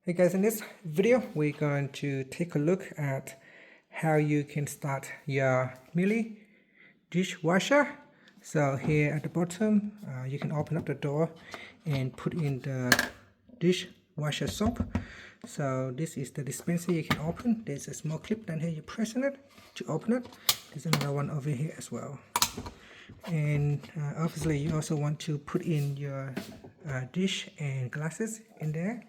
Hey guys, in this video we're going to take a look at how you can start your Miele dishwasher. So here at the bottom you can open up the door and put in the dishwasher soap. So this is the dispenser you can open. There's a small clip down here, you press on it to open it. There's another one over here as well. And obviously you also want to put in your dish and glasses in there.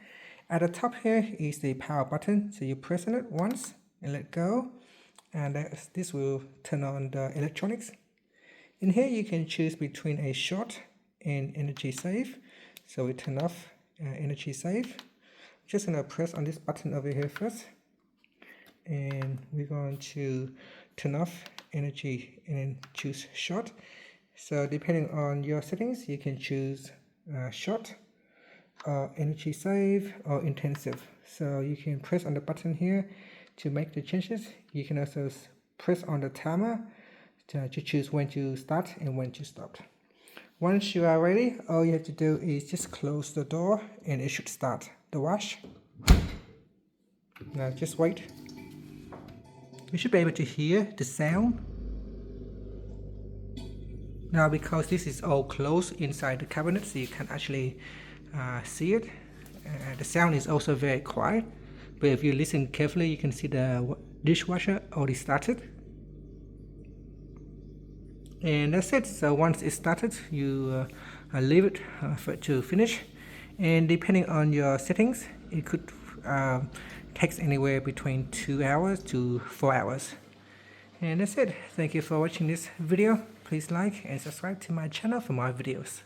At the top here is the power button, so you press on it once and let go, and this will turn on the electronics. In here you can choose between a short and energy save, so we turn off energy save. Just going to press on this button over here first, and we're going to turn off energy and then choose short. So depending on your settings, you can choose short, energy save, or intensive. So you can press on the button here to make the changes. You can also press on the timer to choose when to start and when to stop. Once you are ready, all you have to do is just close the door and it should start the wash. Now just wait. You should be able to hear the sound. Now because this is all closed inside the cabinet, so you can't actually see it. The sound is also very quiet, but if you listen carefully you can see the dishwasher already started. And that's it. So once it started, you leave it for it to finish, and depending on your settings it could take anywhere between 2 hours to 4 hours. And that's it. Thank you for watching this video. Please like and subscribe to my channel for more videos.